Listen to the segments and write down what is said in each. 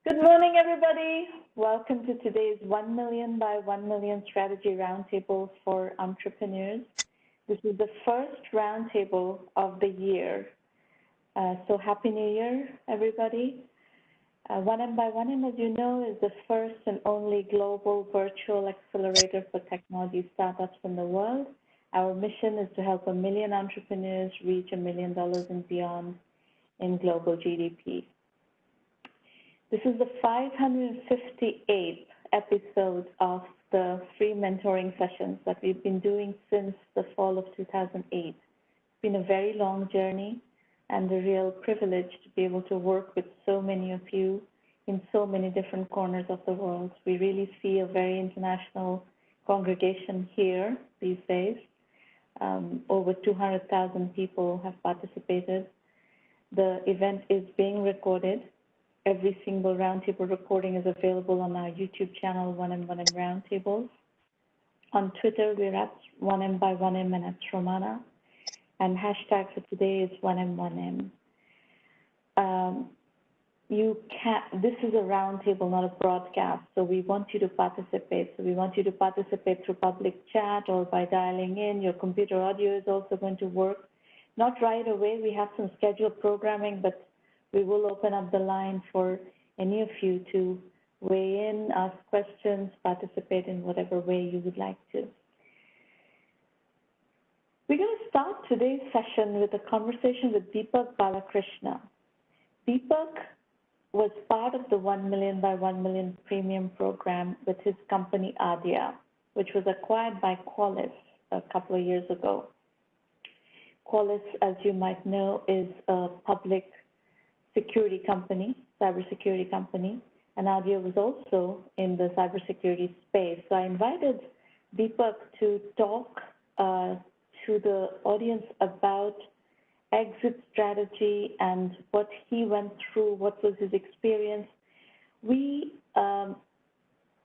Good morning, everybody. Welcome to today's 1 million by 1 million strategy roundtable for entrepreneurs. This is the first roundtable of the year. So happy New Year, everybody. 1M by 1M, as you know, is the first and only global virtual accelerator for technology startups in the world. Our mission is to help 1 million entrepreneurs reach $1 million and beyond in global GDP. This is the 558th episode of the free mentoring sessions that we've been doing since the fall of 2008. It's been a very long journey and a real privilege to be able to work with so many of you in so many different corners of the world. We really see a very international congregation here these days. Over 200,000 people have participated. The event is being recorded. Every single roundtable recording is available on our YouTube channel, 1M1M Roundtables. On Twitter, we're at 1M by 1M and at Romana. And hashtag for today is 1M1M. This is a roundtable, not a broadcast, so we want you to participate. So we want you to participate through public chat or by dialing in. Your computer audio is also going to work. Not right away, we have some scheduled programming, but we will open up the line for any of you to weigh in, ask questions, participate in whatever way you would like to. We're going to start today's session with a conversation with Deepak Balakrishna. Deepak was part of the 1 million by 1 million premium program with his company Adya, which was acquired by Qualys a couple of years ago. Qualys, as you might know, is a public security company, cybersecurity company, and Adya was also in the cybersecurity space. So I invited Deepak to talk to the audience about exit strategy and what he went through, what was his experience. We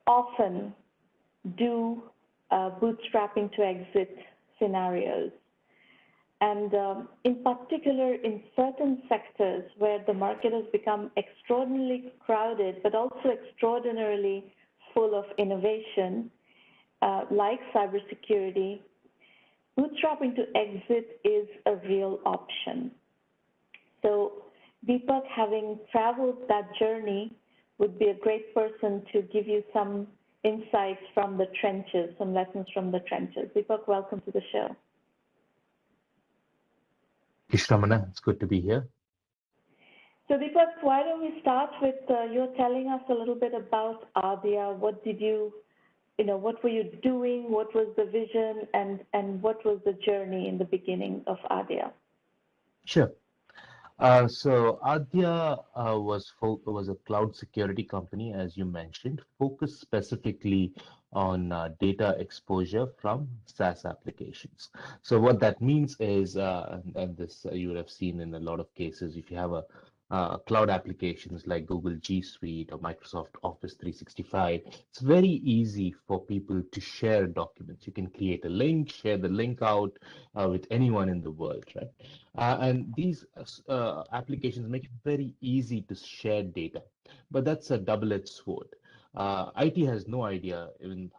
often do bootstrapping to exit scenarios. And in particular, in certain sectors where the market has become extraordinarily crowded, but also extraordinarily full of innovation, like cybersecurity, bootstrapping to exit is a real option. So Deepak, having traveled that journey, would be a great person to give you some insights from the trenches, some lessons from the trenches. Deepak, welcome to the show. Ramana, it's good to be here. So Deepak, why don't we start with you telling us a little bit about Adya? What did what were you doing? What was the vision, and what was the journey in the beginning of Adya? Sure. So Adya was a cloud security company, as you mentioned, focused specifically on data exposure from SaaS applications. So what that means is, and this you would have seen in a lot of cases, if you have a cloud applications like Google G Suite or Microsoft Office 365, it's very easy for people to share documents. You can create a link, share the link out with anyone in the world, right? And these applications make it very easy to share data, but that's a double-edged sword. IT has no idea even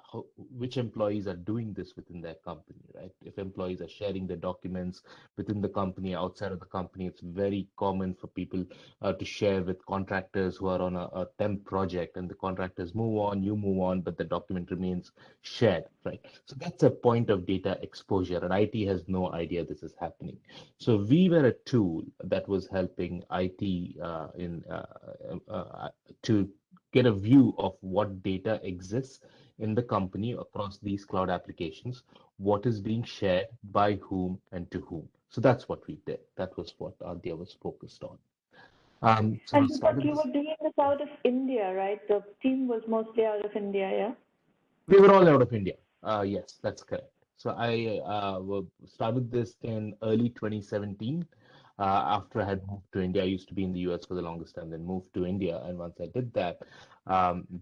which employees are doing this within their company, right? If employees are sharing their documents within the company, outside of the company, it's very common for people to share with contractors who are on a temp project, and the contractors move on, you move on, but the document remains shared, right? So that's a point of data exposure, and IT has no idea this is happening. So we were a tool that was helping IT to get a view of what data exists in the company across these cloud applications, what is being shared, by whom, and to whom. So that's what we did. That was what Adya was focused on. And Deepak, you were doing this out of India, right? The team was mostly out of India, yeah? We were all out of India. Yes, that's correct. So I started this in early 2017. After I had moved to India, I used to be in the US for the longest time, then moved to India. And once I did that,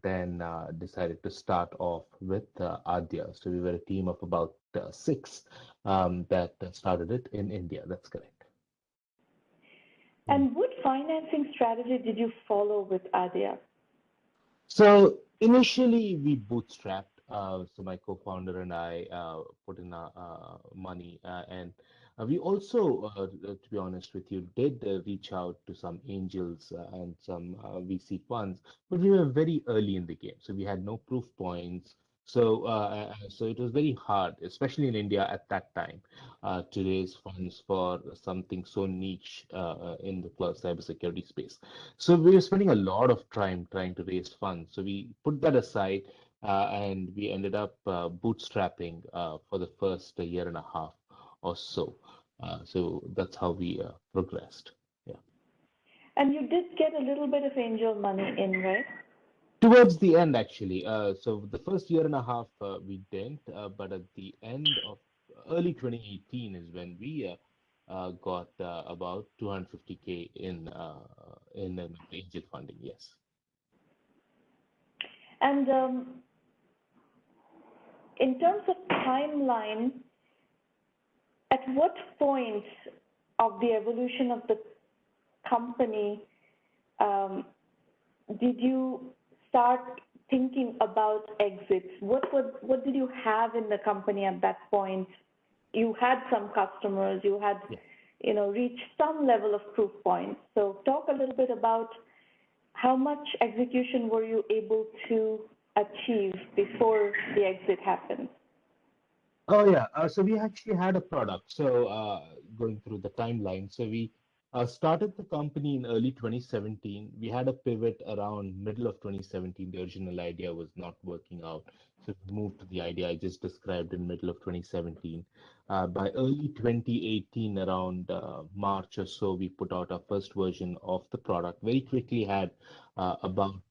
then decided to start off with Adya. So we were a team of about 6 that started it in India. That's correct. And what financing strategy did you follow with Adya? So initially we bootstrapped. So my co-founder and I put in money, and we also, to be honest with you, did reach out to some angels and some VC funds, but we were very early in the game, so we had no proof points. So it was very hard, especially in India at that time, to raise funds for something so niche in the cybersecurity space. So we were spending a lot of time trying to raise funds. So we put that aside and we ended up bootstrapping for the first year and a half or so. So that's how we progressed. Yeah. And you did get a little bit of angel money in, right? Towards the end, actually. So the first year and a half we didn't, but at the end of early 2018 is when we got about 250K in angel funding. Yes. And in terms of timeline, at what point of the evolution of the company did you start thinking about exits? What did you have in the company at that point? You had some customers, you had, Yeah. reached some level of proof points. So talk a little bit about how much execution were you able to achieve before the exit happened? Oh yeah, so we actually had a product. So going through the timeline, so we started the company in early 2017. We had a pivot around middle of 2017. The original idea was not working out, so we moved to the idea I just described in middle of 2017. By early 2018, around March or so, we put out our first version of the product. Very quickly had about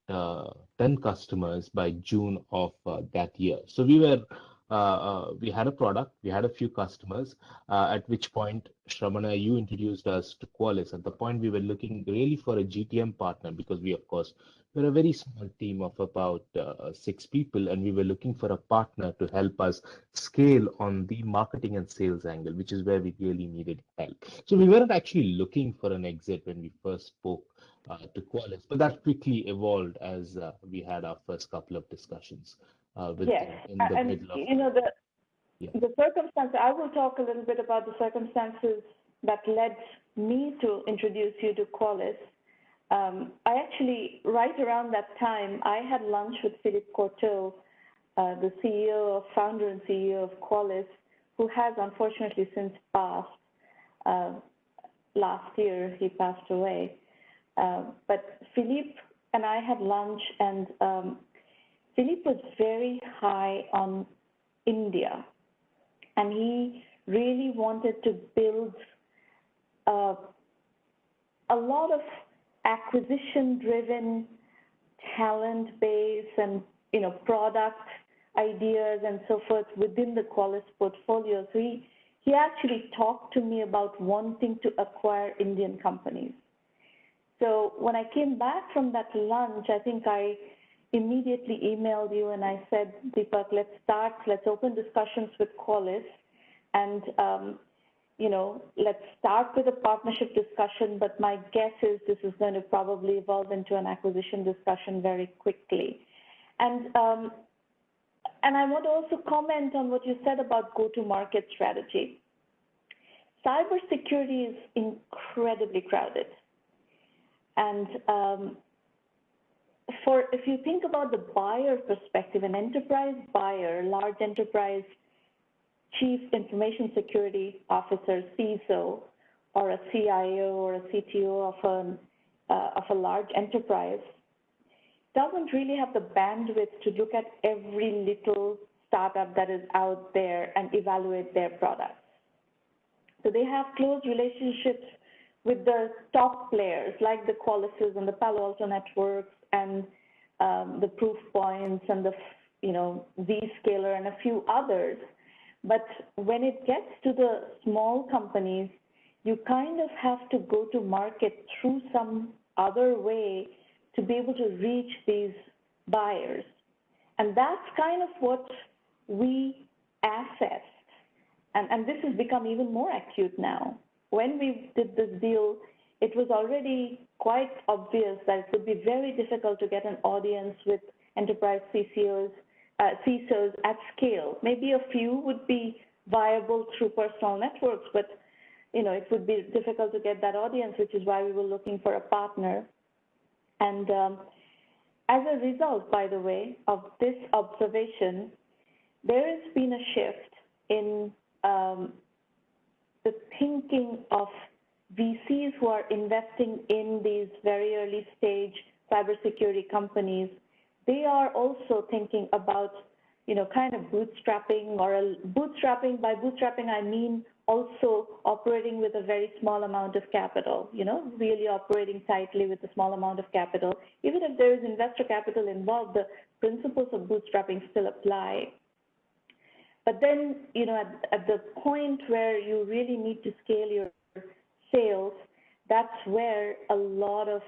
10 customers by June of that year. So we had a product, we had a few customers, at which point, Shramana, you introduced us to Qualys. At the point, we were looking really for a GTM partner because we, of course, we're a very small team of about 6 people, and we were looking for a partner to help us scale on the marketing and sales angle, which is where we really needed help. So we weren't actually looking for an exit when we first spoke to Qualys, but that quickly evolved as we had our first couple of discussions with Yes, them in the and middle of yeah. the circumstances, I will talk a little bit about the circumstances that led me to introduce you to Qualys. I actually, right around that time, I had lunch with Philippe Courteau, the founder and CEO of Qualys, who has unfortunately since passed. Last year, he passed away. But Philippe and I had lunch, and Philippe was very high on India, and he really wanted to build a lot of acquisition-driven talent base and product ideas and so forth within the Qualys portfolio. So he actually talked to me about wanting to acquire Indian companies. So when I came back from that lunch, I think I immediately emailed you and I said, Deepak, let's open discussions with Qualys, and let's start with a partnership discussion, but my guess is this is going to probably evolve into an acquisition discussion very quickly. And I want to also comment on what you said about go-to-market strategy. Cybersecurity is incredibly crowded. And if you think about the buyer perspective, an enterprise buyer, large enterprise chief information security officer, CISO, or a CIO or a CTO of a large enterprise, doesn't really have the bandwidth to look at every little startup that is out there and evaluate their products. So they have close relationships with the top players like the Qualys and the Palo Alto Networks and the Proofpoints and the Zscaler and a few others. But when it gets to the small companies, you kind of have to go to market through some other way to be able to reach these buyers. And that's kind of what we assessed. And this has become even more acute now. When we did this deal, it was already quite obvious that it would be very difficult to get an audience with enterprise CISOs at scale. Maybe a few would be viable through personal networks, but it would be difficult to get that audience, which is why we were looking for a partner. And as a result, by the way, of this observation, there has been a shift in the thinking of VCs who are investing in these very early stage cybersecurity companies. They are also thinking about, kind of bootstrapping bootstrapping. By bootstrapping, I mean also operating with a very small amount of capital, really operating tightly with a small amount of capital. Even if there is investor capital involved, the principles of bootstrapping still apply. But then, at the point where you really need to scale your sales, that's where a lot of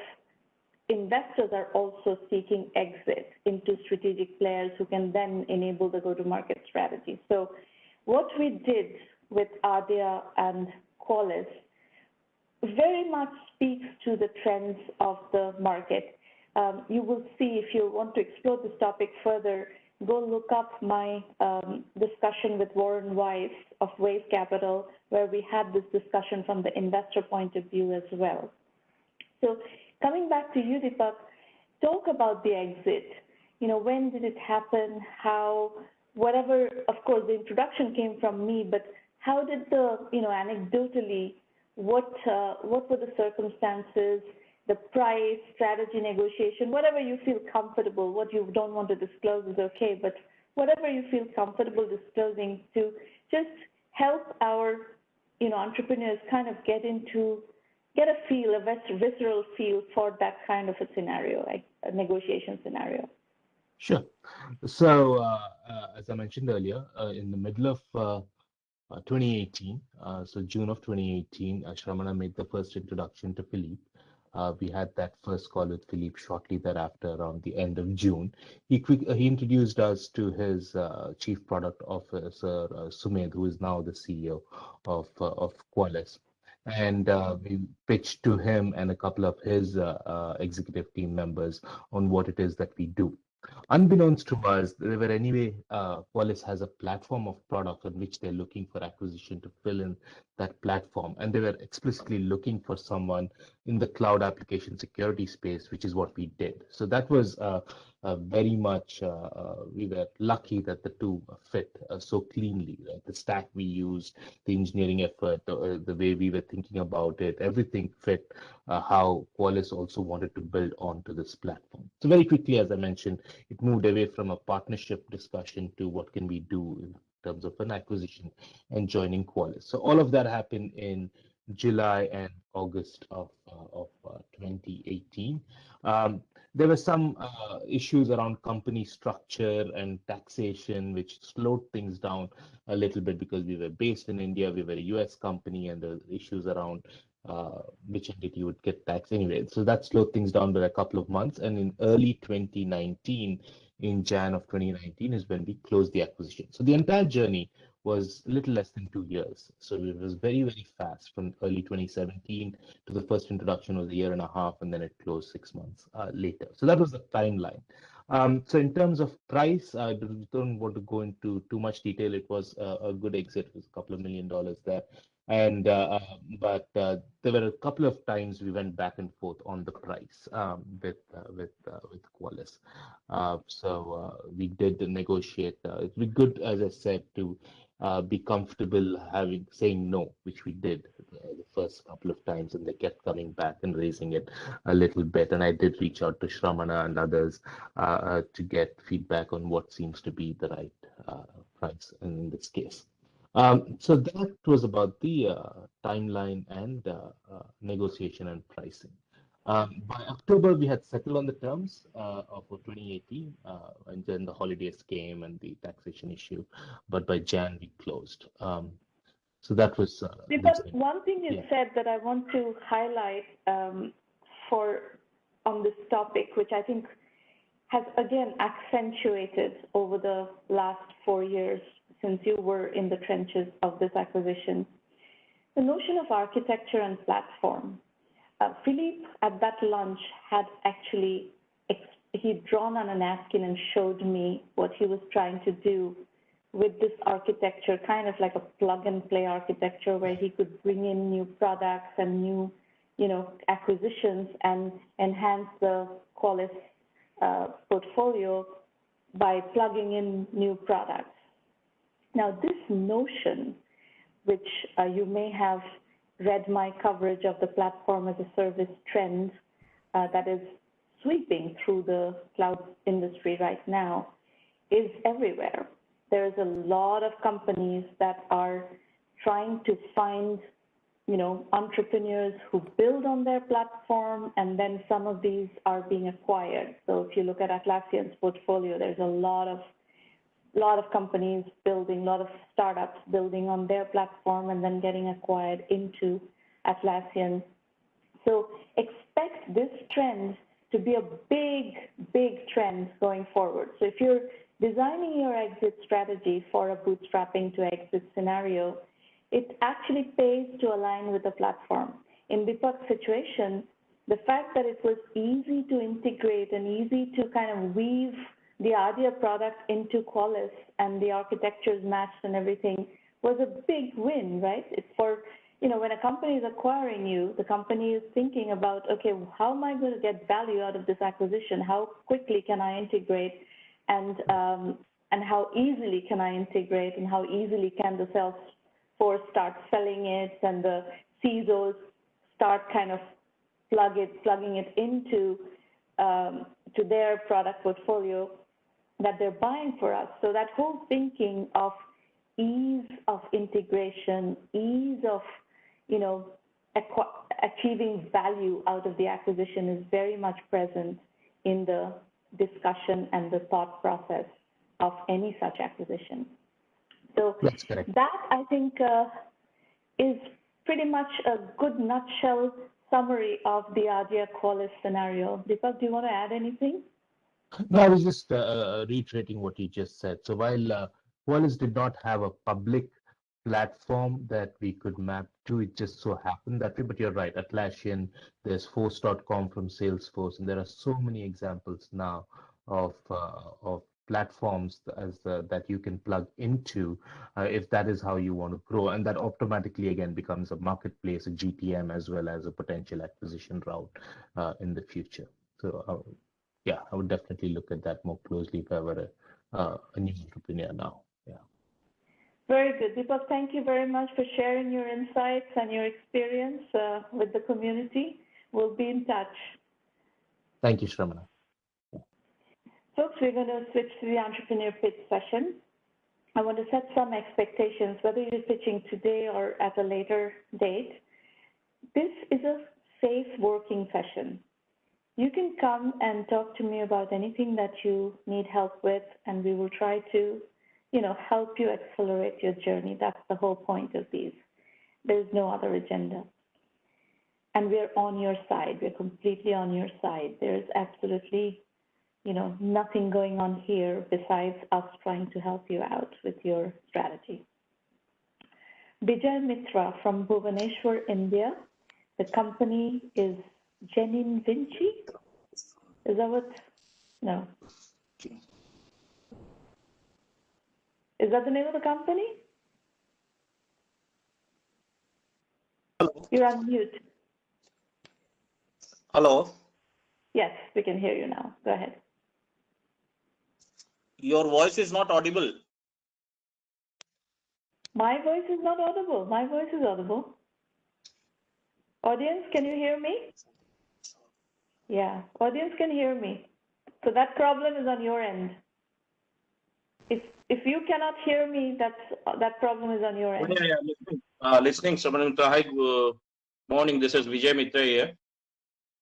investors are also seeking exit into strategic players who can then enable the go-to-market strategy. So what we did with Adya and Qualys very much speaks to the trends of the market. You will see, if you want to explore this topic further, go look up my discussion with Warren Weiss of Wave Capital, where we had this discussion from the investor point of view as well. So coming back to you, Deepak, talk about the exit. When did it happen? How? Whatever, of course, the introduction came from me, but how did anecdotally, what were the circumstances, the price, strategy, negotiation, whatever you feel comfortable. What you don't want to disclose is okay, but whatever you feel comfortable disclosing to just help our, entrepreneurs kind of get a feel, a visceral feel for that kind of a scenario, like a negotiation scenario. Sure. So, as I mentioned earlier, in the middle of 2018, so June of 2018, Shramana made the first introduction to Philippe. We had that first call with Philippe shortly thereafter, around the end of June. He introduced us to his chief product officer, Sumedh, who is now the CEO of Qualys. And we pitched to him and a couple of his executive team members on what it is that we do. Unbeknownst to us, Qualys has a platform of products on which they're looking for acquisition to fill in that platform. And they were explicitly looking for someone in the cloud application security space, which is what we did. So that was very much, we were lucky that the two fit so cleanly. Right? The stack we used, the engineering effort, the way we were thinking about it, everything fit how Qualys also wanted to build onto this platform. So very quickly, as I mentioned, it moved away from a partnership discussion to what can we do in terms of an acquisition and joining Qualys. So all of that happened in July and August of 2018. There were some issues around company structure and taxation, which slowed things down a little bit because we were based in India, we were a US company, and the issues around which entity would get taxed anyway. So that slowed things down by a couple of months. And in early 2019, in Jan of 2019 is when we closed the acquisition. So the entire journey was a little less than 2 years. So it was very, very fast from early 2017 to the first introduction was a year and a half, and then it closed 6 months later. So that was the timeline. So in terms of price, I don't want to go into too much detail. It was a good exit. It was a couple of $1 million there. And but there were a couple of times we went back and forth on the price with Qualys. So we did negotiate. It'd be good, as I said, to be comfortable saying no, which we did the first couple of times, and they kept coming back and raising it a little bit. And I did reach out to Shramana and others to get feedback on what seems to be the right price in this case. So that was about the timeline and negotiation and pricing. By October, we had settled on the terms of 2018, and then the holidays came and the taxation issue. But by Jan, we closed. So that was. Deepak, one thing you said that I want to highlight on this topic, which I think has again accentuated over the last 4 years since you were in the trenches of this acquisition, the notion of architecture and platform. Philippe at that lunch had actually, he'd drawn on a napkin and showed me what he was trying to do with this architecture, kind of like a plug and play architecture where he could bring in new products and new, acquisitions and enhance the Qualys portfolio by plugging in new products. Now, this notion, which you may have read my coverage of the platform as a service trend that is sweeping through the cloud industry right now, is everywhere. There's a lot of companies that are trying to find, entrepreneurs who build on their platform, and then some of these are being acquired. So if you look at Atlassian's portfolio, there's a lot of companies building, a lot of startups building on their platform and then getting acquired into Atlassian. So expect this trend to be a big trend going forward. So if you're designing your exit strategy for a bootstrapping to exit scenario, it actually pays to align with the platform. In Deepak's situation, the fact that it was easy to integrate and easy to kind of weave the Adya product into Qualys and the architectures matched and everything was a big win, right? It's for, when a company is acquiring you, the company is thinking about, okay, how am I going to get value out of this acquisition? How quickly can I integrate, and how easily can I integrate, and how easily can the sales force start selling it, and the CISOs start kind of plugging it into to their product portfolio that they're buying for us. So that whole thinking of ease of integration, ease of, achieving value out of the acquisition is very much present in the discussion and the thought process of any such acquisition. So that's correct. That, I think, is pretty much a good nutshell summary of the Adya Qualys scenario. Deepak, do you want to add anything? No, I was just reiterating what you just said. So while Qualys did not have a public platform that we could map to, it just so happened that way. But you're right, Atlassian, there's Force.com from Salesforce, and there are so many examples now of platforms that you can plug into if that is how you want to grow, and that automatically again becomes a marketplace, a GTM, as well as a potential acquisition route in the future. So yeah, I would definitely look at that more closely if I were a new entrepreneur now. Yeah. Very good. Deepak, thank you very much for sharing your insights and your experience with the community. We'll be in touch. Thank you, Shramana. Folks, we're going to switch to the entrepreneur pitch session. I want to set some expectations, whether you're pitching today or at a later date. This is a safe working session. You can come and talk to me about anything that you need help with, and we will try to, help you accelerate your journey. That's the whole point of these. There's no other agenda. And we're on your side. We're completely on your side. There's absolutely, nothing going on here besides us trying to help you out with your strategy. Bijay Mitra from Bhubaneswar, India. The company is Genin Vinci? Is that what? No. Is that the name of the company? Hello. You're on mute. Hello. Yes, we can hear you now. Go ahead. Your voice is not audible. My voice is not audible. My voice is audible. Audience, can you hear me? Yeah, audience can hear me. So that problem is on your end. If you cannot hear me, that problem is on your end. Yeah, listening. Hi, good morning. This is Bijay Mitra here,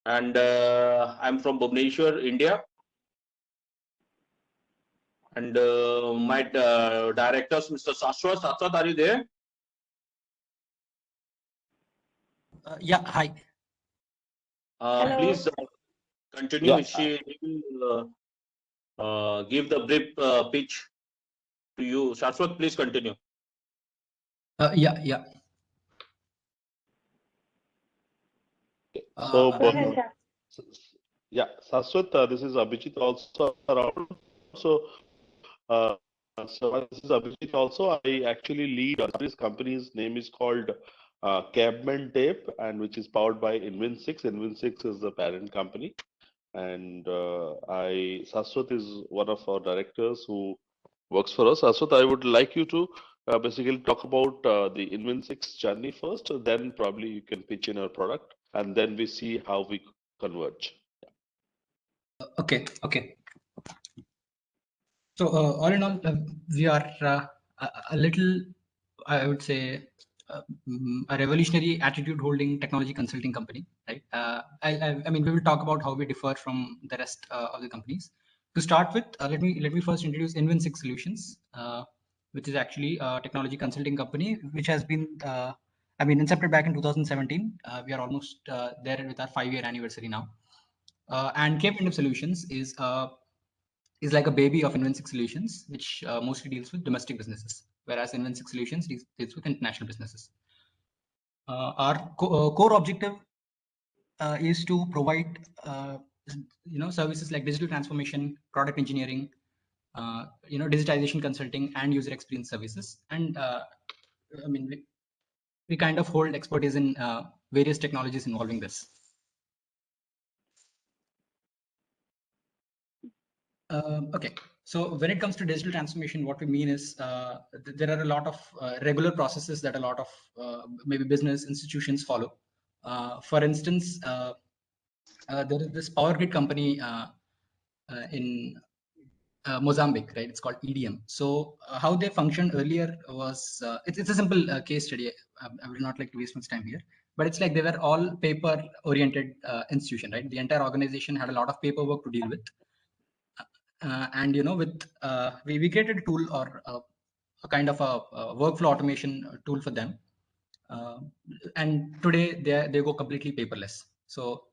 and I'm from Bhubaneswar, India. And my directors, Mr. Sashwat. Sashwat, are you there? Yeah, hi. Please continue. Yeah. She will give the brief pitch to you. Sashwat, please continue. Yeah. Go ahead, yeah, Saswat, this is Abhijit also around. So, this is Abhijit also. I actually lead this company's name is called Cabman Tape, and which is powered by Invin6. Invin6 is the parent company, and Saswat is one of our directors who works for us. Saswat, I would like you to basically talk about the Invin6 journey first, then probably you can pitch in our product, and then we see how we converge. Okay. So all in all, we are a little, I would say, a revolutionary attitude holding technology consulting company, right? I mean, we will talk about how we differ from the rest of the companies. To start with, let me first introduce Invin6 Solutions, which is actually a technology consulting company, which has been, incepted back in 2017. We are almost there with our 5-year anniversary now. And Cape Solutions is like a baby of Invin6 Solutions, which mostly deals with domestic businesses, whereas Invin6 Solutions deals with international businesses. Our core objective is to provide services like digital transformation, product engineering, digitization consulting, and user experience services. And we kind of hold expertise in various technologies involving this. Okay, so when it comes to digital transformation, what we mean is there are a lot of regular processes that a lot of maybe business institutions follow. For instance, there is this power grid company in Mozambique, right? It's called EDM. So how they functioned earlier was, it's a simple case study. I would not like to waste much time here, but it's like they were all paper-oriented institution, right? The entire organization had a lot of paperwork to deal with. And we created a tool or a kind of a workflow automation tool for them. And today they go completely paperless. So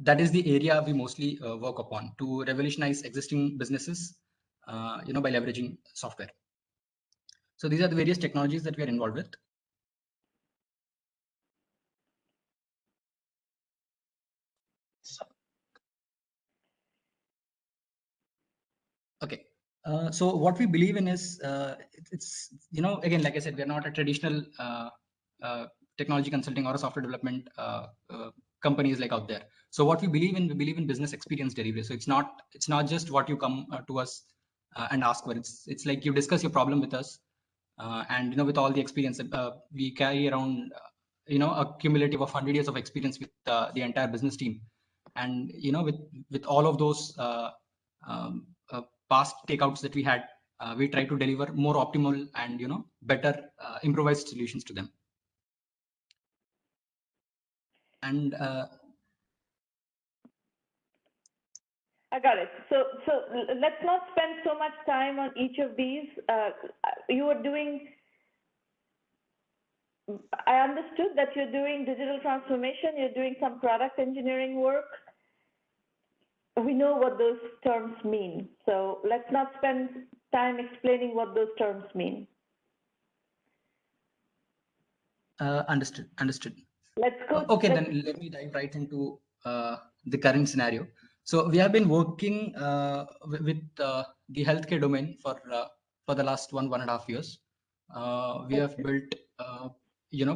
that is the area we mostly work upon to revolutionize existing businesses, by leveraging software. So these are the various technologies that we are involved with. Okay. So what we believe in is it's again, like I said, we're not a traditional technology consulting or a software development companies like out there. So what we believe in business experience delivery. So it's not just what you come to us and ask for. It's like you discuss your problem with us, and with all the experience we carry around, a cumulative of 100 years of experience with the entire business team, and with all of those past takeouts that we had, we try to deliver more optimal and better improvised solutions to them. And I got it. So let's not spend so much time on each of these. You are doing, I understood that you're doing digital transformation, you're doing some product engineering work. We know what those terms mean. So let's not spend time explaining what those terms mean. Understood. Let's go. Okay, then let me dive right into the current scenario. So we have been working with the healthcare domain for the last 1.5 years. We have built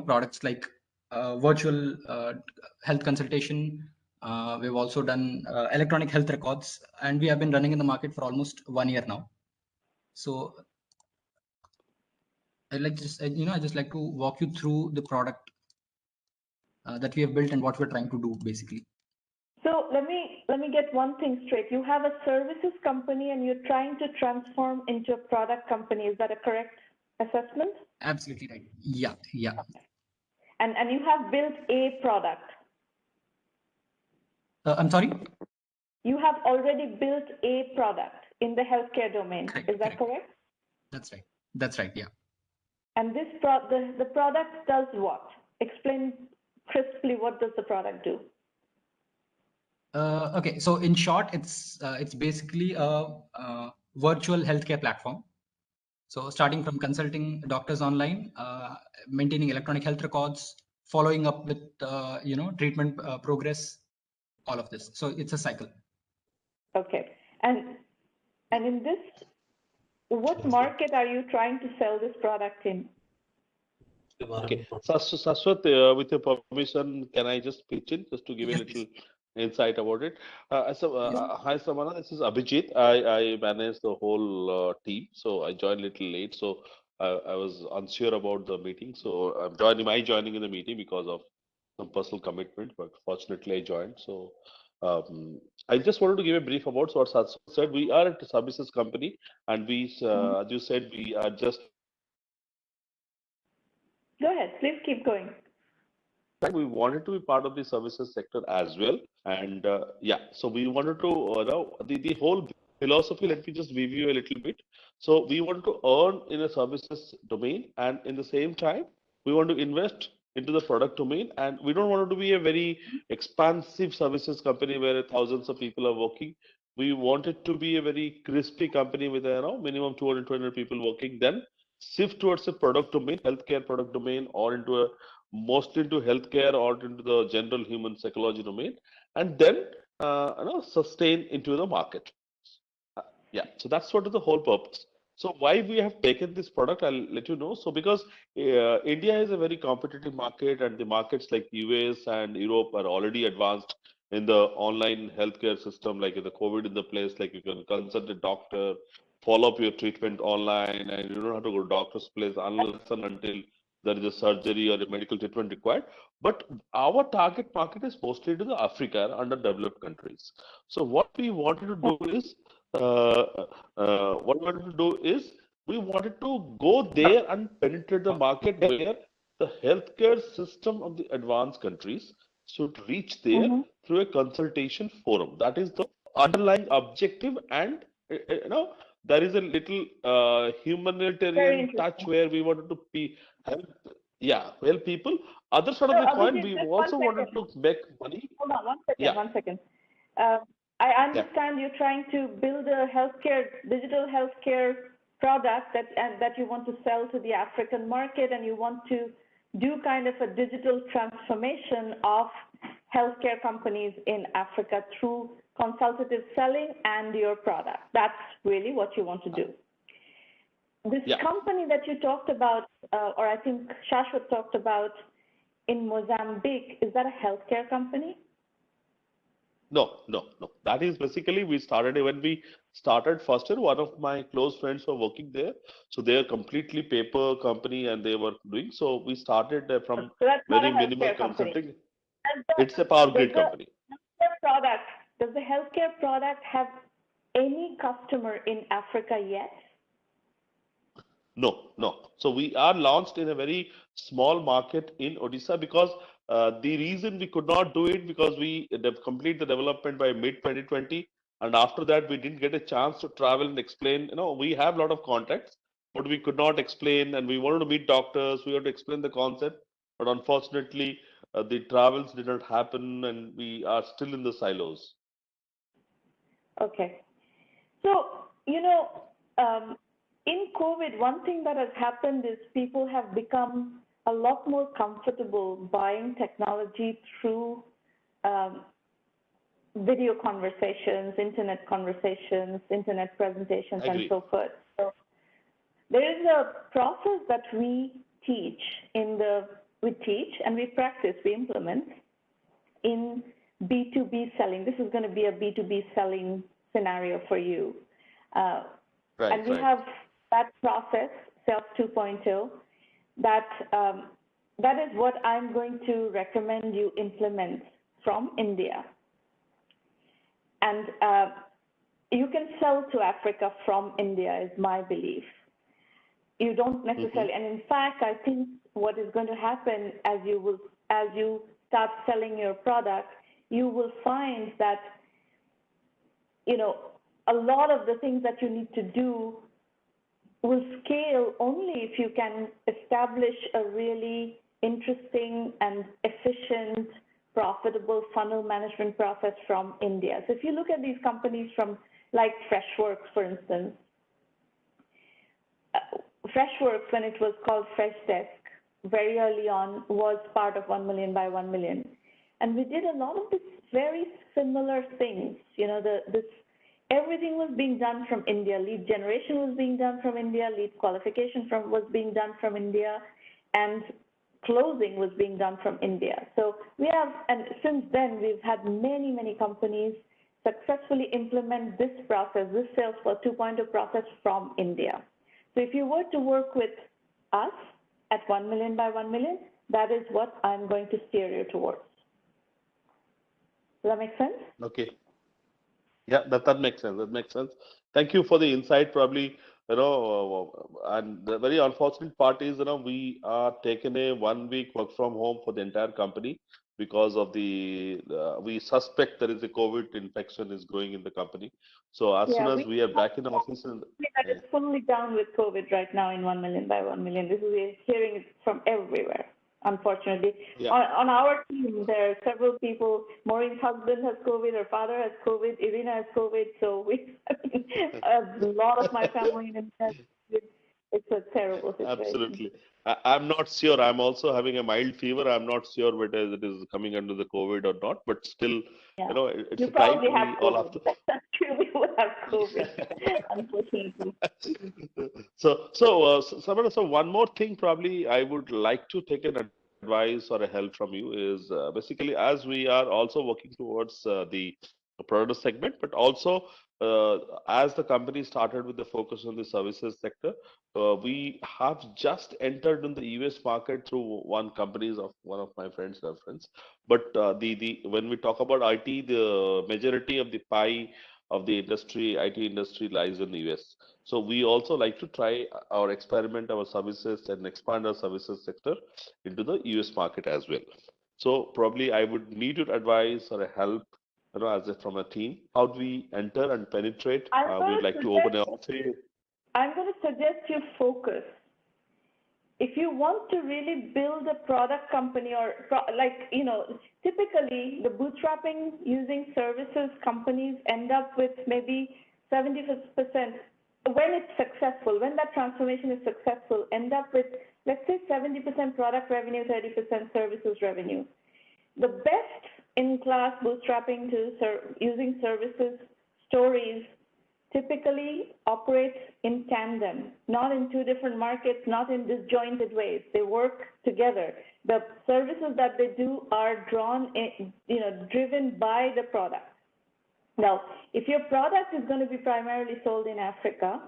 products like virtual health consultation. We've also done electronic health records, and we have been running in the market for almost 1 year now. So I just like to walk you through the product that we have built and what we're trying to do basically. So let me get one thing straight. You have a services company and you're trying to transform into a product company. Is that a correct assessment? Absolutely right. Yeah. And you have built a product. I'm sorry? You have already built a product in the healthcare domain. Correct, Is that correct? That's right. Yeah. And this the product does what? Explain crisply, what does the product do? Okay, so in short, it's basically a virtual healthcare platform. So starting from consulting doctors online, maintaining electronic health records, following up with treatment progress, all of this. So it's a cycle. Okay, and in this, what market are you trying to sell this product in? Okay, Saswat, with your permission, can I just pitch in just to give a little insight about it? Hi, Samana. This is Abhijit. I manage the whole team, so I joined a little late, so I was unsure about the meeting. So I'm joining in the meeting because of some personal commitment, but fortunately I joined. So I just wanted to give a brief about what Saswat said. We are a services company, and we, as you said, we are just. Go ahead, please keep going. We wanted to be part of the services sector as well, and so we wanted to the whole philosophy. Let me just review a little bit. So we wanted to earn in a services domain, and in the same time we want to invest into the product domain, and we don't want it to be a very expansive services company where thousands of people are working. We want it to be a very crispy company with minimum 200 people working, then shift towards a product domain, healthcare product domain, or into a mostly into healthcare or into the general human psychology domain, and then sustain into the market. So that's sort of the whole purpose. So why we have taken this product, I'll let you know. So because India is a very competitive market, and the markets like US and Europe are already advanced in the online healthcare system, like in the COVID in the place, like you can consult a doctor, follow up your treatment online, and you don't have to go to doctor's place unless and until there is a surgery or a medical treatment required. But our target market is mostly to the Africa, underdeveloped countries. So what we wanted to do is we wanted to go there and penetrate the market where the healthcare system of the advanced countries should reach there through a consultation forum. That is the underlying objective, and there is a little humanitarian touch where we wanted to help people. Other side of the coin, we also wanted to make money. Hold on, one second. I understand you're trying to build a digital healthcare product that you want to sell to the African market, and you want to do kind of a digital transformation of healthcare companies in Africa through consultative selling and your product. That's really what you want to do. This company that you talked about, or I think Shashwat talked about in Mozambique, is that a healthcare company? No. That is basically when we started first year, one of my close friends were working there. So they are completely paper company, and they were doing. So we started from very minimal consulting. It's a power grid company. Does the healthcare product have any customer in Africa yet? No. So we are launched in a very small market in Odisha, because the reason we could not do it because we complete the development by mid-2020, and after that we didn't get a chance to travel and explain. We have a lot of contacts, but we could not explain, and we wanted to meet doctors. We had to explain the concept, but unfortunately the travels did not happen, and we are still in the silos. Okay. So, in COVID, one thing that has happened is people have become a lot more comfortable buying technology through video conversations, internet presentations, and so forth. So there is a process that we teach and we practice, we implement in B2B selling. This is going to be a B2B selling scenario for you. And we have that process, Sales 2.0, that is what I'm going to recommend you implement from India. And you can sell to Africa from India, is my belief. You don't necessarily, and in fact, I think what is going to happen as you start selling your product, you will find that, a lot of the things that you need to do will scale only if you can establish a really interesting and efficient, profitable funnel management process from India. So if you look at these companies from like Freshworks, for instance, Freshworks, when it was called Freshdesk, very early on was part of 1 million by 1 million. And we did a lot of these very similar things. You know, everything was being done from India. Lead generation was being done from India. Lead qualification was being done from India. And closing was being done from India. So we have, and since then, we've had many, many companies successfully implement this process, this Salesforce 2.0 process from India. So if you were to work with us at 1 million by 1 million, that is what I'm going to steer you towards. Does that make sense? Okay. Yeah, that makes sense. That makes sense. Thank you for the insight. Probably, and the very unfortunate part is, we are taking a 1 week work from home for the entire company because of we suspect there is a COVID infection is growing in the company. So as soon as we are back in the office, that is fully down with COVID right now in 1 million by 1 million. We're hearing it from everywhere. Unfortunately, yeah. on our team, there are several people. Maureen's husband has COVID, her father has COVID, Irina has COVID. So a lot of my family in India, it's a terrible situation. Absolutely. I'm not sure. I'm also having a mild fever. I'm not sure whether it is coming under the COVID or not, but still, yeah. It's you a type probably have we COVID. all have to. Few people have COVID, unfortunately. Samantha, so one more thing probably I would like to take an advice or a help from you is basically as we are also working towards the product segment, but also uh, as the company started with the focus on the services sector, we have just entered in the US market through one company of one of my friends' reference. But the when we talk about IT, the majority of the pie of the industry, IT industry lies in the US. So we also like to try our experiment, our services, and expand our services sector into the US market as well. So probably I would need your advice or a help, as from a team. How do we enter and penetrate? We would like to open an office. I'm going to suggest you focus. If you want to really build a product company or typically the bootstrapping using services companies end up with maybe 70% when it's successful, when that transformation is successful, end up with, let's say, 70% product revenue, 30% services revenue. The best in-class bootstrapping using services stories typically operate in tandem, not in two different markets, not in disjointed ways. They work together. The services that they do are driven by the product. Now, if your product is going to be primarily sold in Africa,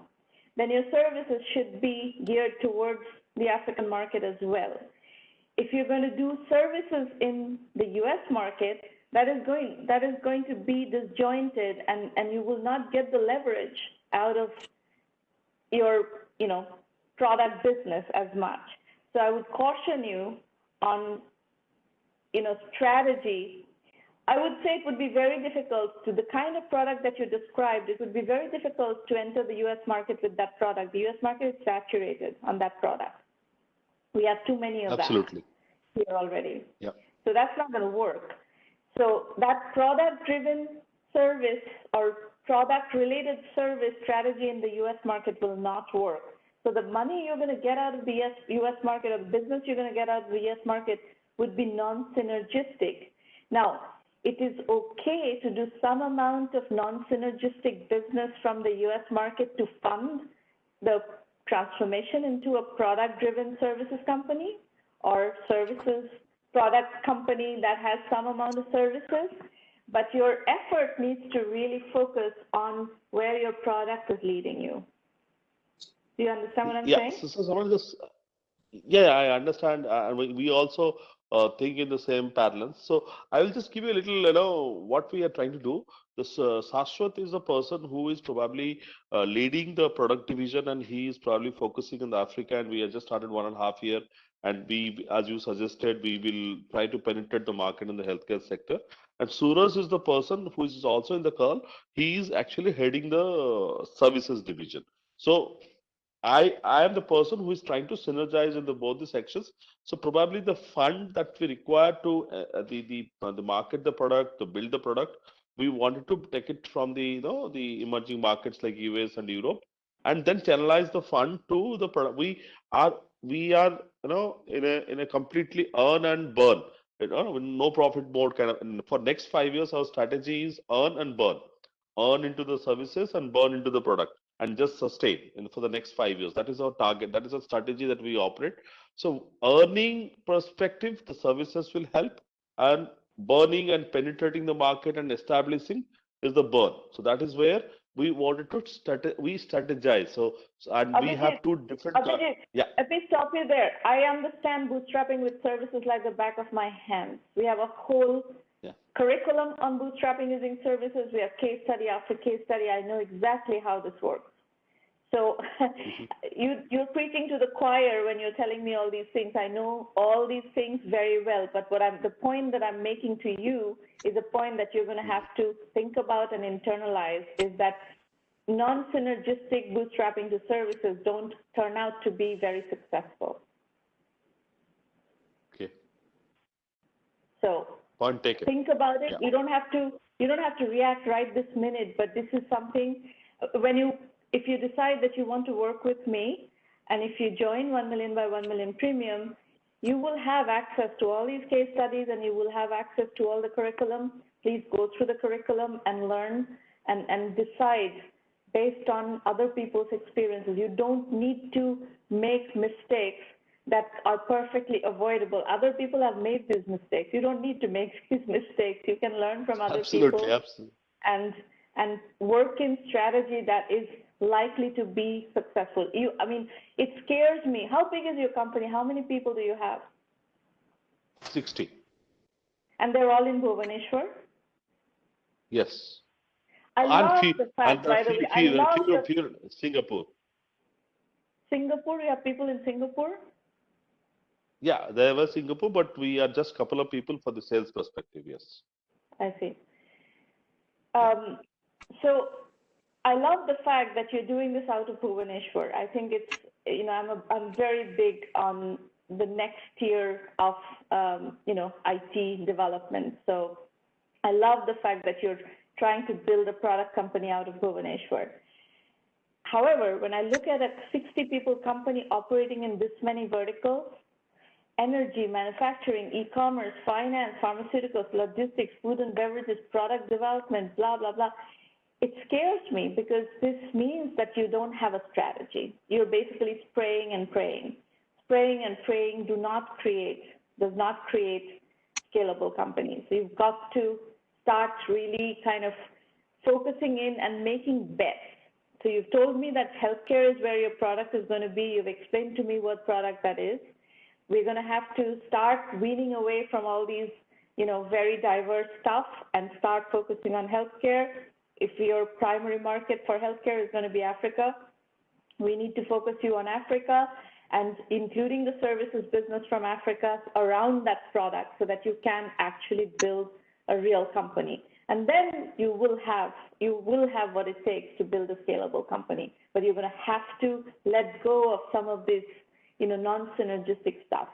then your services should be geared towards the African market as well. If you're going to do services in the US market, that is going to be disjointed, and you will not get the leverage out of your product business as much. So I would caution you on strategy. I would say it would be very difficult to the kind of product that you described. It would be very difficult to enter the US market with that product. The US market is saturated on that product. We have too many of that here already. Yep. So that's not going to work. So that product-driven service or product-related service strategy in the US market will not work. So the money you're going to get out of the US market, or the business you're going to get out of the US market, would be non-synergistic. Now, it is okay to do some amount of non-synergistic business from the US market to fund the transformation into a product-driven services company or services product company that has some amount of services, but your effort needs to really focus on where your product is leading you. Do you understand what I'm saying? So someone just, I understand. And we also think in the same parallel. So I will just give you a little, what we are trying to do. This Sashwat is a person who is probably leading the product division, and he is probably focusing on the Africa, and we have just started 1.5 years. And we, as you suggested, we will try to penetrate the market in the healthcare sector. And Suraj is the person who is also in the call. He is actually heading the services division. So I am the person who is trying to synergize in both the sections. So probably the fund that we require to the market the product, to build the product, we wanted to take it from the emerging markets like US and Europe, and then channelize the fund to the product. We are in a completely earn and burn, in no profit mode kind of. And for next 5 years, our strategy is earn and burn, earn into the services and burn into the product, and just sustain for the next 5 years. That is our target. That is a strategy that we operate. So earning perspective, the services will help, and burning and penetrating the market and establishing is the burn. So that is where we wanted to strategize. And we Abhijit, have two different. Yeah. Let me stop you there. I understand bootstrapping with services like the back of my hand. We have a whole curriculum on bootstrapping using services. We have case study after case study. I know exactly how this works. So you're preaching to the choir when you're telling me all these things. I know all these things very well, but the point that I'm making to you is a point that you're going to have to think about and internalize, is that non-synergistic bootstrapping to services don't turn out to be very successful. Okay. So point taken. Think about it. Yeah. You don't have to react right this minute, but this is something if you decide that you want to work with me, and if you join 1 million by 1 million premium, you will have access to all these case studies and you will have access to all the curriculum. Please go through the curriculum and learn and decide based on other people's experiences. You don't need to make mistakes that are perfectly avoidable. Other people have made these mistakes. You don't need to make these mistakes. You can learn from other people. Absolutely. And work in strategy that is likely to be successful. It scares me. How big is your company? How many people do you have? 60. And they're all in Bhubaneswar? Yes. I love the fact, by the way, I love Singapore. Singapore? You have people in Singapore? Yeah, there was Singapore, but we are just a couple of people for the sales perspective, yes. I see. So I love the fact that you're doing this out of Bhubaneswar. I think it's, I'm very big on the next tier of, IT development. So I love the fact that you're trying to build a product company out of Bhubaneswar. However, when I look at a 60 people company operating in this many verticals, energy, manufacturing, e-commerce, finance, pharmaceuticals, logistics, food and beverages, product development, blah, blah, blah. It scares me because this means that you don't have a strategy. You're basically spraying and praying. Spraying and praying does not create scalable companies. So you've got to start really kind of focusing in and making bets. So you've told me that healthcare is where your product is going to be. You've explained to me what product that is. We're going to have to start weaning away from all these, very diverse stuff and start focusing on healthcare. If your primary market for healthcare is going to be Africa, we need to focus you on Africa and including the services business from Africa around that product so that you can actually build a real company. And then you will have what it takes to build a scalable company. But you're going to have to let go of some of this non-synergistic stuff.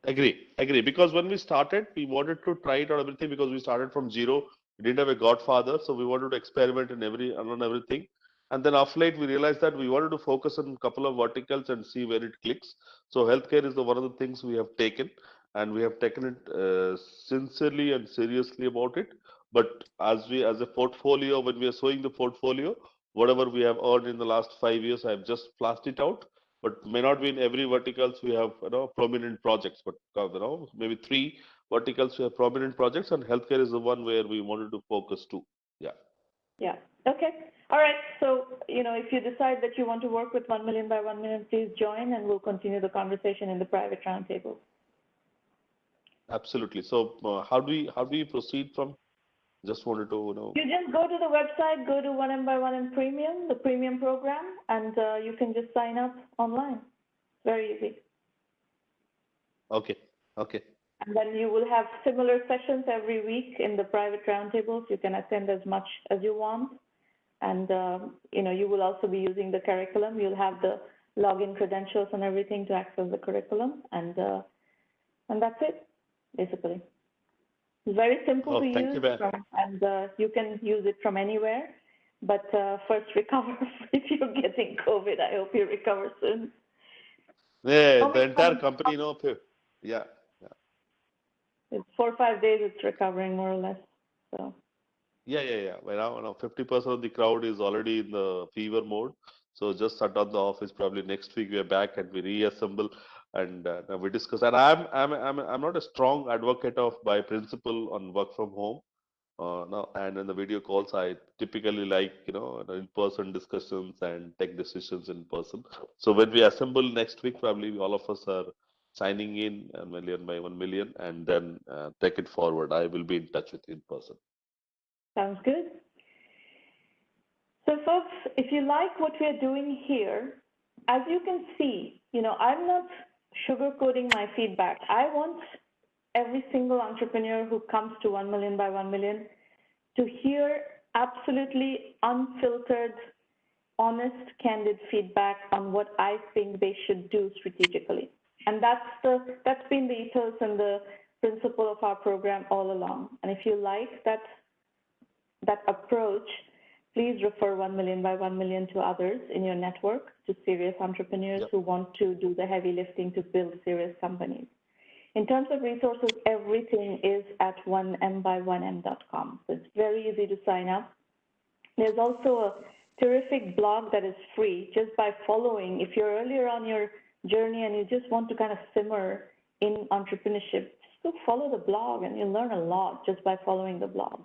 Agree. Because when we started, we wanted to try it on everything because we started from zero. We didn't have a godfather, so we wanted to experiment on everything. And then of late, we realized that we wanted to focus on a couple of verticals and see where it clicks. So healthcare is one of the things we have taken, and we have taken it sincerely and seriously about it. But as a portfolio, when we are showing the portfolio, whatever we have earned in the last 5 years, I have just flashed it out. But may not be in every verticals we have prominent projects, but maybe 3 verticals we have prominent projects, and healthcare is the one where we wanted to focus to. Yeah. Okay. All right. So if you decide that you want to work with 1 million by 1 million, please join, and we'll continue the conversation in the private roundtable. Absolutely. So how do we proceed from? Just wanted to know. You just go to the website, go to 1M by 1M Premium, the premium program, and you can just sign up online. Very easy. Okay. And then you will have similar sessions every week in the private roundtables. You can attend as much as you want. And, you will also be using the curriculum. You'll have the login credentials and everything to access the curriculum. And that's it, basically. It's very simple to use, and you can use it from anywhere. But first recover if you're getting COVID. I hope you recover soon. Yeah, the entire company, yeah. It's 4 or 5 days. It's recovering more or less. So. Yeah. Well, now 50% of the crowd is already in the fever mode. So just shut down the office. Probably next week we are back and we reassemble and now we discuss. And I'm not a strong advocate of by principle on work from home. No, and in the video calls, I typically like in-person discussions and take decisions in person. So when we assemble next week, probably all of us are signing in 1 million by 1 million, and then take it forward. I will be in touch with you in person. Sounds good. So folks, if you like what we're doing here, as you can see, I'm not sugarcoating my feedback. I want every single entrepreneur who comes to 1 million by 1 million to hear absolutely unfiltered, honest, candid feedback on what I think they should do strategically. And that's been the ethos and the principle of our program all along. And if you like that approach, please refer 1 million by 1 million to others in your network, to serious entrepreneurs who want to do the heavy lifting to build serious companies. In terms of resources, everything is at 1mby1m.com. So it's very easy to sign up. There's also a terrific blog that is free just by following. If you're earlier on your journey and you just want to kind of simmer in entrepreneurship, just go follow the blog and you'll learn a lot just by following the blog.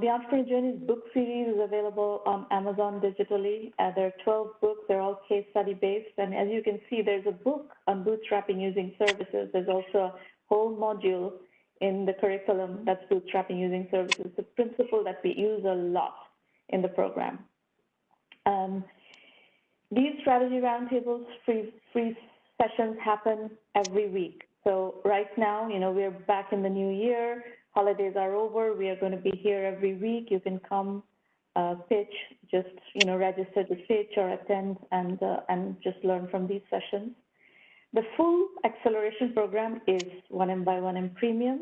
The Entrepreneur Journeys book series is available on Amazon digitally. There are 12 books. They're all case study based. And as you can see, there's a book on bootstrapping using services. There's also a whole module in the curriculum that's bootstrapping using services, the principle that we use a lot in the program. These strategy roundtables, free sessions happen every week. So right now, we're back in the new year. Holidays are over. We are going to be here every week. You can come pitch, just register to pitch or attend and just learn from these sessions. The full acceleration program is 1M by 1M Premium,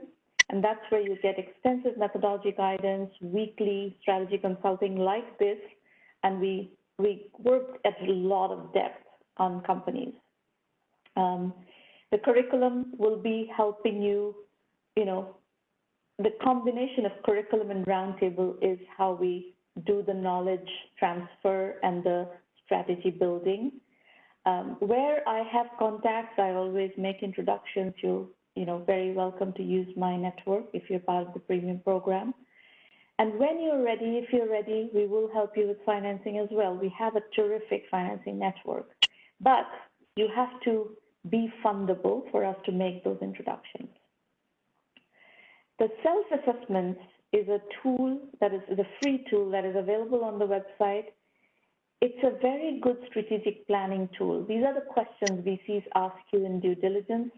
and that's where you get extensive methodology guidance, weekly strategy consulting like this, and we work at a lot of depth on companies. The curriculum will be helping you, the combination of curriculum and roundtable is how we do the knowledge transfer and the strategy building. Where I have contacts, I always make introductions. You're very welcome to use my network if you're part of the premium program. And when you're ready, if you're ready, we will help you with financing as well. We have a terrific financing network, but you have to be fundable for us to make those introductions. The self-assessment is a tool that is a free tool that is available on the website. It's a very good strategic planning tool. These are the questions VCs ask you in due diligence.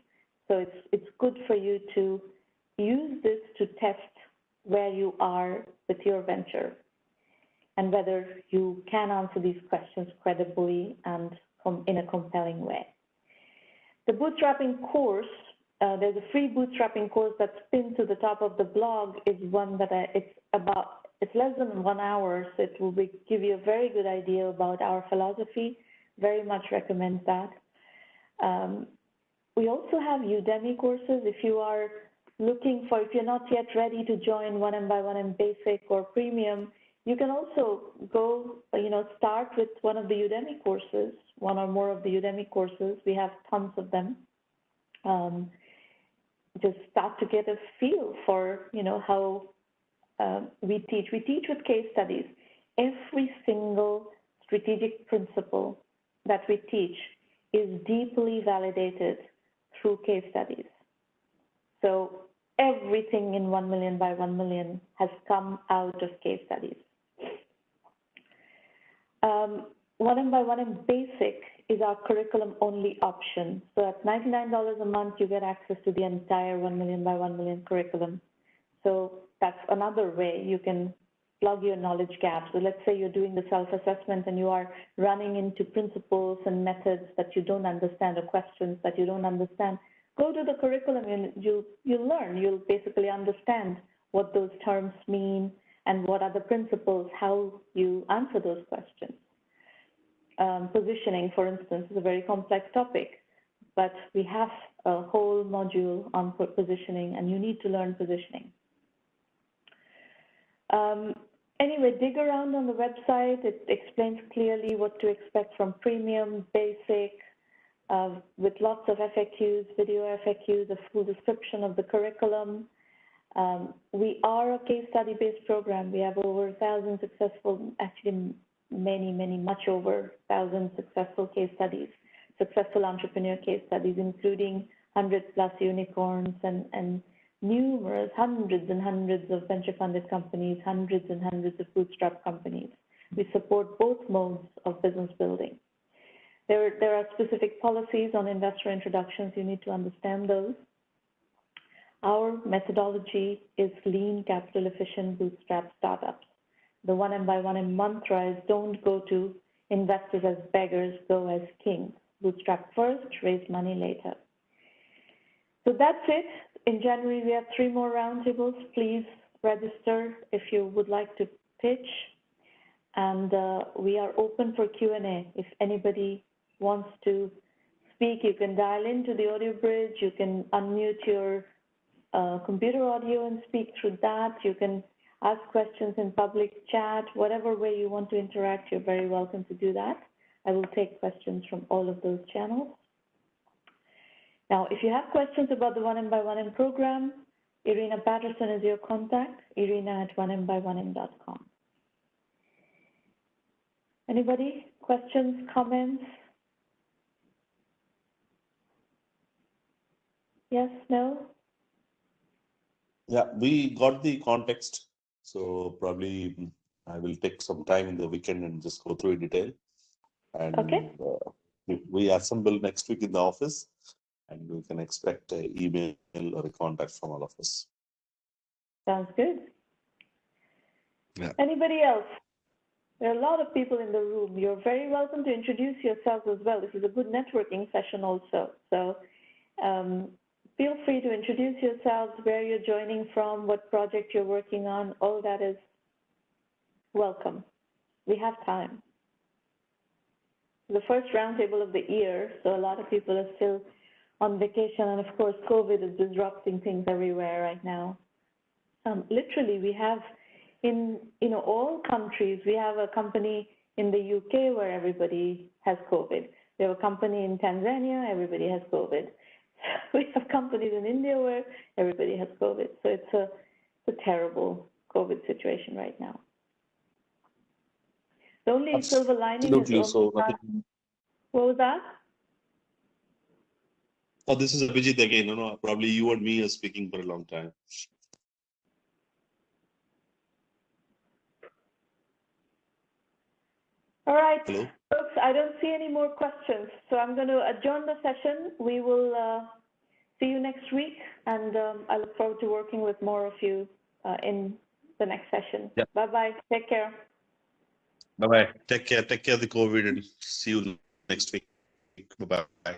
So it's good for you to use this to test where you are with your venture and whether you can answer these questions credibly and in a compelling way. The bootstrapping course, there's a free bootstrapping course that's pinned to the top of the blog, is one that it's less than 1 hour, so it will give you a very good idea about our philosophy. Very much recommend that. We also have Udemy courses. If you are looking for, if you're not yet ready to join 1M by 1M Basic or Premium, you can also go, start with one of the Udemy courses, one or more of the Udemy courses. We have tons of them. Just start to get a feel for, how we teach. We teach with case studies. Every single strategic principle that we teach is deeply validated through case studies. So everything in 1 million by 1 million has come out of case studies. 1M by 1M Basic is our curriculum-only option. So at $99 a month, you get access to the entire 1 million by 1 million curriculum. So that's another way you can plug your knowledge gaps. So let's say you're doing the self-assessment and you are running into principles and methods that you don't understand or questions that you don't understand. Go to the curriculum and you'll learn. You'll basically understand what those terms mean and what are the principles, how you answer those questions. positioning, for instance, is a very complex topic, but we have a whole module on positioning, and you need to learn positioning. Anyway, dig around on the website. It explains clearly what to expect from premium, basic, with lots of FAQs, video FAQs, a full description of the curriculum. We are a case study-based program. We have over 1,000 successful, actually much over 1,000 successful case studies, successful entrepreneur case studies, including 100+ unicorns and numerous, hundreds and hundreds of venture-funded companies, hundreds and hundreds of bootstrap companies. We support both modes of business building. There are specific policies on investor introductions. You need to understand those. Our methodology is lean, capital-efficient bootstrap startups. The 1M by 1M mantra is don't go to investors as beggars, go as kings. Bootstrap first, raise money later. So that's it. In January, we have 3 more roundtables. Please register if you would like to pitch. And we are open for Q&A. If anybody wants to speak, you can dial into the audio bridge. You can unmute your computer audio and speak through that. You can ask questions in public chat. Whatever way you want to interact, you're very welcome to do that. I will take questions from all of those channels. Now, if you have questions about the 1M by 1M program, Irina Patterson is your contact, irina@1M1M.com. Anybody? Questions, comments? Yes, no? Yeah, we got the context. So probably I will take some time in the weekend and just go through in detail. And Okay. We assemble next week in the office, and we can expect an email or a contact from all of us. Sounds good. Yeah. Anybody else? There are a lot of people in the room. You're very welcome to introduce yourselves as well. This is a good networking session also. So feel free to introduce yourselves, where you're joining from, what project you're working on. All that is welcome. We have time. The first roundtable of the year, so a lot of people are still on vacation, and of course, COVID is disrupting things everywhere right now. Literally, we have in all countries, we have a company in the UK where everybody has COVID. We have a company in Tanzania, everybody has COVID. We have companies in India where everybody has COVID. So it's a terrible COVID situation right now. The only silver lining is So what was that? Oh, this is Abhijit again. No, probably you and me are speaking for a long time. All right, Hello. folks, I don't see any more questions. So I'm going to adjourn the session. We will see you next week, and I look forward to working with more of you in the next session. Yeah. Bye-bye. Take care. Bye-bye. Take care of the COVID, and see you next week. Bye-bye.